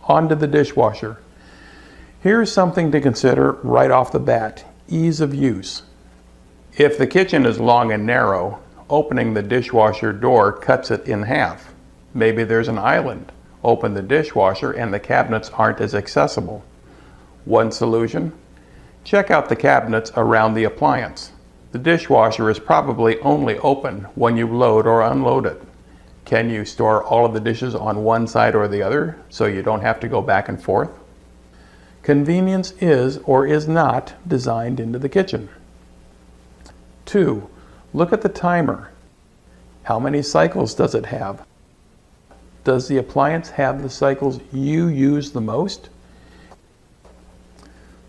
On to the dishwasher. Here's something to consider right off the bat: ease of use. If the kitchen is long and narrow, opening the dishwasher door cuts it in half. Maybe there's an island. Open the dishwasher and the cabinets aren't as accessible. One solution: check out the cabinets around the appliance. The dishwasher is probably only open when you load or unload it. Can you store all of the dishes on one side or the other so you don't have to go back and forth? Convenience is or is not designed into the kitchen. 2. Look at the timer. How many cycles does it have? Does the appliance have the cycles you use the most?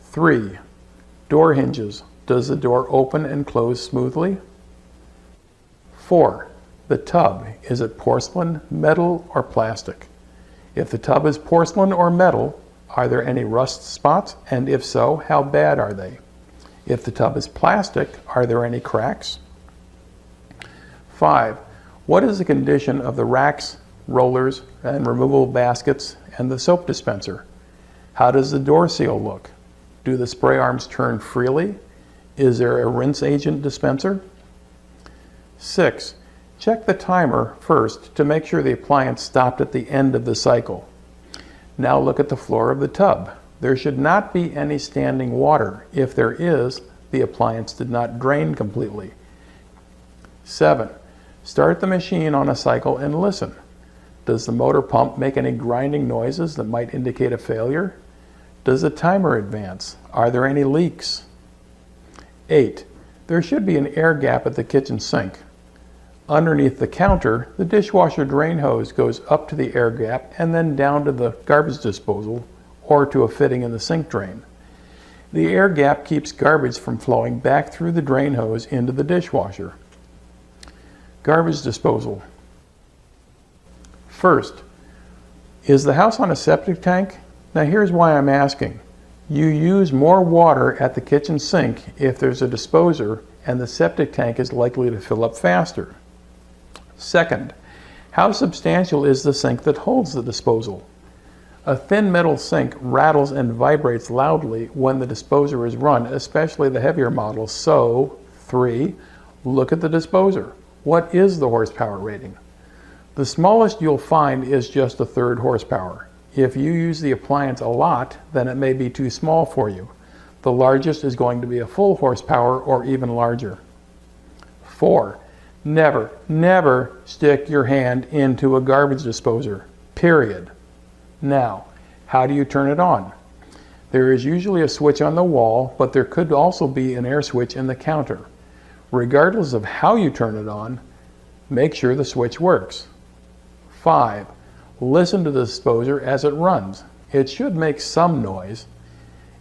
3. Door hinges. Does the door open and close smoothly? 4. The tub. Is it porcelain, metal, or plastic? If the tub is porcelain or metal, are there any rust spots? And if so, how bad are they? If the tub is plastic, are there any cracks? 5. What is the condition of the racks, rollers, and removable baskets and the soap dispenser? How does the door seal look? Do the spray arms turn freely? Is there a rinse agent dispenser? 6. Check the timer first to make sure the appliance stopped at the end of the cycle. Now look at the floor of the tub. There should not be any standing water. If there is, the appliance did not drain completely. 7. Start the machine on a cycle and listen. Does the motor pump make any grinding noises that might indicate a failure? Does the timer advance? Are there any leaks? 8. There should be an air gap at the kitchen sink. Underneath the counter, the dishwasher drain hose goes up to the air gap and then down to the garbage disposal or to a fitting in the sink drain. The air gap keeps garbage from flowing back through the drain hose into the dishwasher. Garbage disposal. First, is the house on a septic tank? Now here's why I'm asking. You use more water at the kitchen sink if there's a disposer, and the septic tank is likely to fill up faster. Second, how substantial is the sink that holds the disposal? A thin metal sink rattles and vibrates loudly when the disposer is run, especially the heavier models. So, 3, look at the disposer. What is the horsepower rating? The smallest you'll find is just a 3rd horsepower. If you use the appliance a lot, then it may be too small for you. The largest is going to be a full horsepower or even larger. 4. Never, never stick your hand into a garbage disposer, period. Now, how do you turn it on? There is usually a switch on the wall, but there could also be an air switch in the counter. Regardless of how you turn it on, make sure the switch works. 5. Listen to the disposer as it runs. It should make some noise.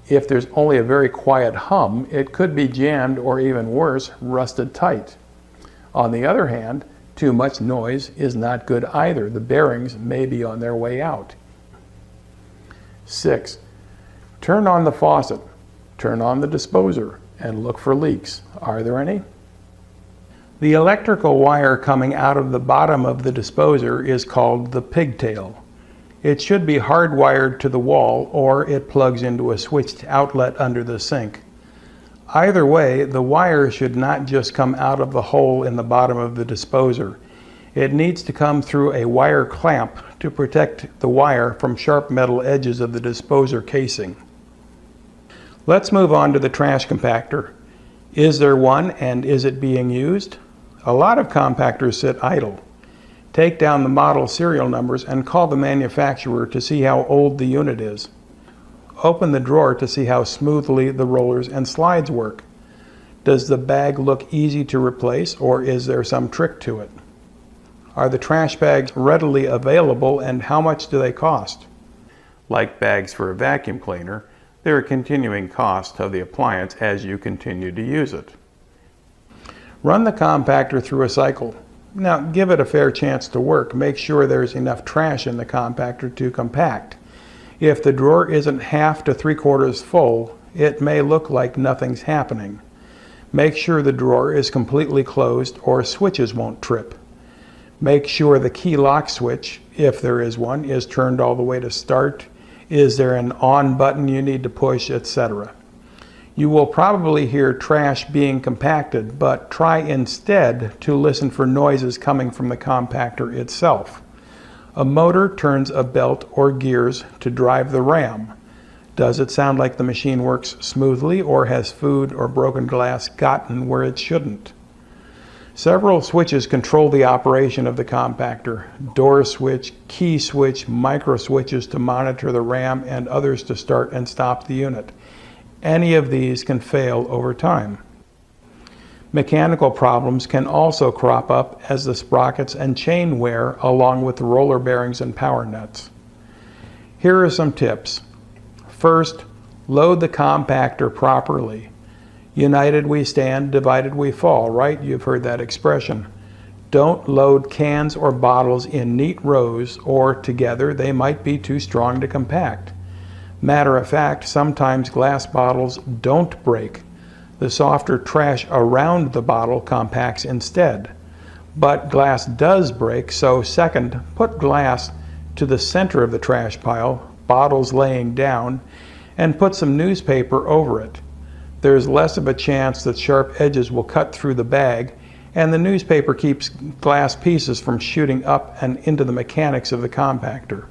If there's only a very quiet hum, it could be jammed or even worse, rusted tight. On the other hand, too much noise is not good either. The bearings may be on their way out. 6. Turn on the faucet, turn on the disposer, and look for leaks. Are there any? The electrical wire coming out of the bottom of the disposer is called the pigtail. It should be hardwired to the wall, or it plugs into a switched outlet under the sink. Either way, the wire should not just come out of the hole in the bottom of the disposer. It needs to come through a wire clamp to protect the wire from sharp metal edges of the disposer casing. Let's move on to the trash compactor. Is there one, and is it being used? A lot of compactors sit idle. Take down the model serial numbers and call the manufacturer to see how old the unit is. Open the drawer to see how smoothly the rollers and slides work. Does the bag look easy to replace, or is there some trick to it? Are the trash bags readily available, and how much do they cost? Like bags for a vacuum cleaner, they're a continuing cost of the appliance as you continue to use it. Run the compactor through a cycle. Now give it a fair chance to work. Make sure there's enough trash in the compactor to compact. If the drawer isn't half to 3/4 full, it may look like nothing's happening. Make sure the drawer is completely closed or switches won't trip. Make sure the key lock switch, if there is one, is turned all the way to start Is there an on button you need to push, etc.? You will probably hear trash being compacted, but try instead to listen for noises coming from the compactor itself. A motor turns a belt or gears to drive the ram. Does it sound like the machine works smoothly, or has food or broken glass gotten where it shouldn't? Several switches control the operation of the compactor: door switch, key switch, micro switches to monitor the ram, and others to start and stop the unit. Any of these can fail over time. Mechanical problems can also crop up as the sprockets and chain wear, along with the roller bearings and power nuts. Here are some tips. First, load the compactor properly. United we stand, divided we fall, right? You've heard that expression. Don't load cans or bottles in neat rows or together. They might be too strong to compact. Matter of fact, sometimes glass bottles don't break. The softer trash around the bottle compacts instead. But glass does break, so second, put glass to the center of the trash pile, bottles laying down, and put some newspaper over it. There's less of a chance that sharp edges will cut through the bag, and the newspaper keeps glass pieces from shooting up and into the mechanics of the compactor.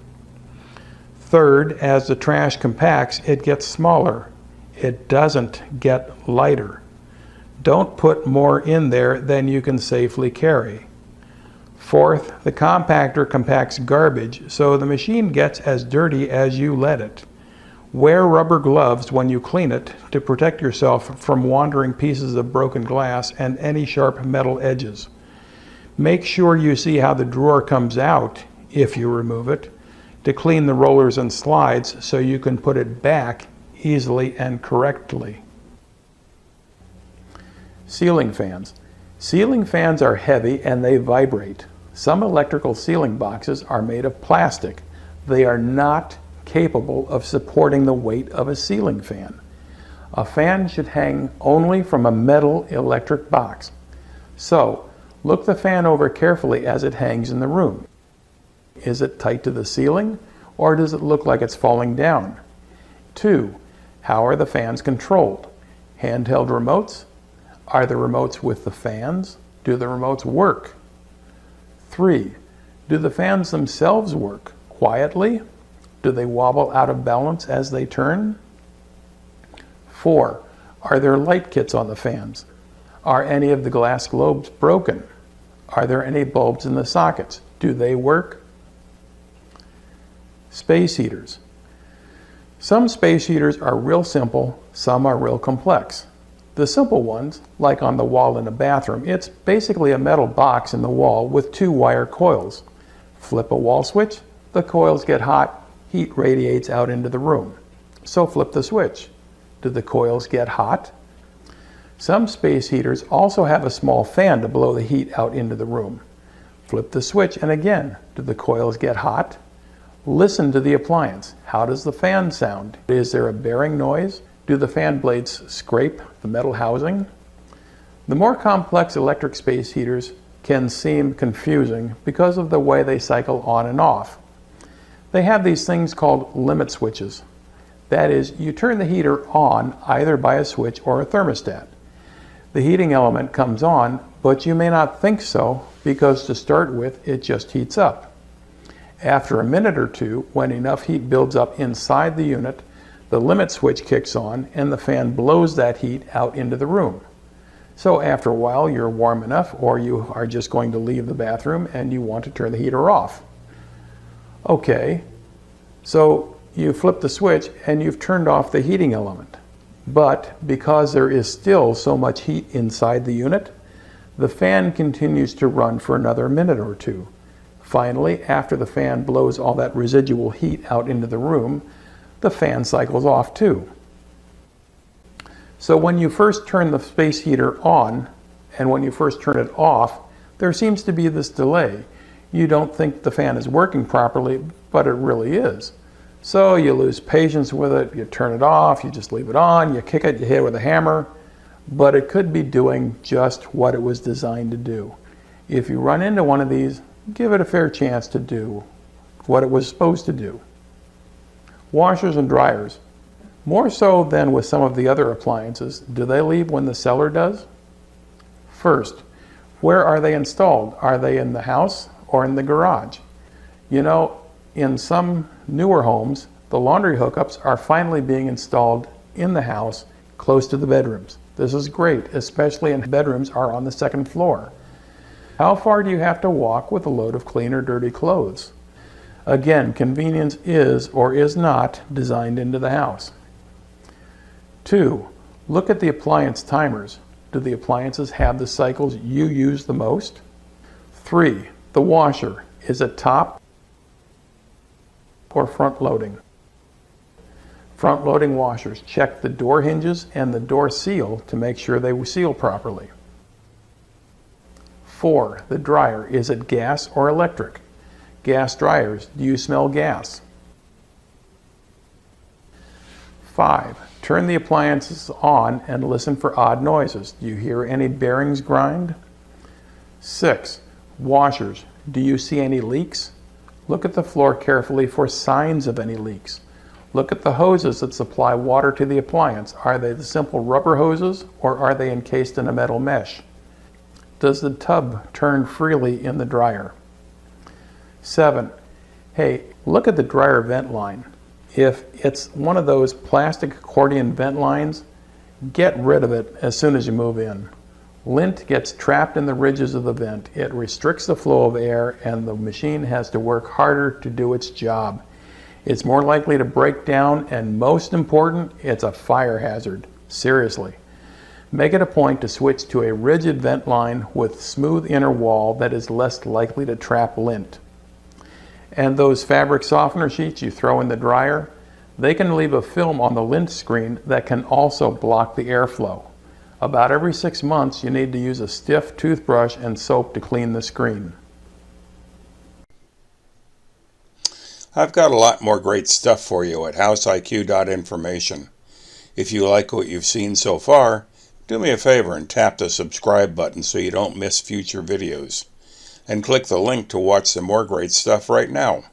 Third, as the trash compacts, it gets smaller. It doesn't get lighter. Don't put more in there than you can safely carry. Fourth, the compactor compacts garbage, so the machine gets as dirty as you let it. Wear rubber gloves when you clean it to protect yourself from wandering pieces of broken glass and any sharp metal edges. Make sure you see how the drawer comes out, if you remove it, to clean the rollers and slides so you can put it back easily and correctly. Ceiling fans. Ceiling fans are heavy and they vibrate. Some electrical ceiling boxes are made of plastic. They are not capable of supporting the weight of a ceiling fan. A fan should hang only from a metal electric box. So, look the fan over carefully as it hangs in the room. Is it tight to the ceiling, or does it look like it's falling down? 2. How are the fans controlled? Handheld remotes? Are the remotes with the fans? Do the remotes work? 3. Do the fans themselves work quietly? Do they wobble out of balance as they turn? 4. Are there light kits on the fans? Are any of the glass globes broken? Are there any bulbs in the sockets? Do they work? Space heaters. Some space heaters are real simple, some are real complex. The simple ones, like on the wall in a bathroom, it's basically a metal box in the wall with 2 wire coils. Flip a wall switch, the coils get hot, heat radiates out into the room. So flip the switch. Do the coils get hot? Some space heaters also have a small fan to blow the heat out into the room. Flip the switch, and again, do the coils get hot? Listen to the appliance. How does the fan sound? Is there a bearing noise? Do the fan blades scrape the metal housing? The more complex electric space heaters can seem confusing because of the way they cycle on and off. They have these things called limit switches. That is, you turn the heater on either by a switch or a thermostat. The heating element comes on, but you may not think so because to start with, it just heats up. After a minute or two, when enough heat builds up inside the unit, the limit switch kicks on and the fan blows that heat out into the room. So after a while, you're warm enough, or you are just going to leave the bathroom and you want to turn the heater off. Okay, so you flip the switch and you've turned off the heating element. But because there is still so much heat inside the unit, the fan continues to run for another minute or two. Finally, after the fan blows all that residual heat out into the room, the fan cycles off too. So when you first turn the space heater on and when you first turn it off, there seems to be this delay. You don't think the fan is working properly, but it really is. So you lose patience with it, you turn it off, you just leave it on, you kick it, you hit it with a hammer, but it could be doing just what it was designed to do. If you run into one of these, give it a fair chance to do what it was supposed to do. Washers and dryers. More so than with some of the other appliances, do they leave when the seller does? First, where are they installed? Are they in the house or in the garage? You know, in some newer homes, the laundry hookups are finally being installed in the house close to the bedrooms. This is great, especially if bedrooms are on the second floor. How far do you have to walk with a load of clean or dirty clothes? Again, convenience is or is not designed into the house. 2. Look at the appliance timers. Do the appliances have the cycles you use the most? 3. The washer. Is it top or front loading? Front loading washers. Check the door hinges and the door seal to make sure they seal properly. 4. The dryer. Is it gas or electric? Gas dryers. Do you smell gas? 5. Turn the appliances on and listen for odd noises. Do you hear any bearings grind? 6. Washers. Do you see any leaks? Look at the floor carefully for signs of any leaks. Look at the hoses that supply water to the appliance. Are they the simple rubber hoses or are they encased in a metal mesh? Does the tub turn freely in the dryer? 7. Hey, look at the dryer vent line. If it's one of those plastic accordion vent lines, get rid of it as soon as you move in. Lint gets trapped in the ridges of the vent. It restricts the flow of air and the machine has to work harder to do its job. It's more likely to break down and most important, it's a fire hazard. Seriously. Make it a point to switch to a rigid vent line with smooth inner wall that is less likely to trap lint. And those fabric softener sheets you throw in the dryer, they can leave a film on the lint screen that can also block the airflow. About every 6 months, you need to use a stiff toothbrush and soap to clean the screen. I've got a lot more great stuff for you at houseiq.information. If you like what you've seen so far, do me a favor and tap the subscribe button so you don't miss future videos. And click the link to watch some more great stuff right now.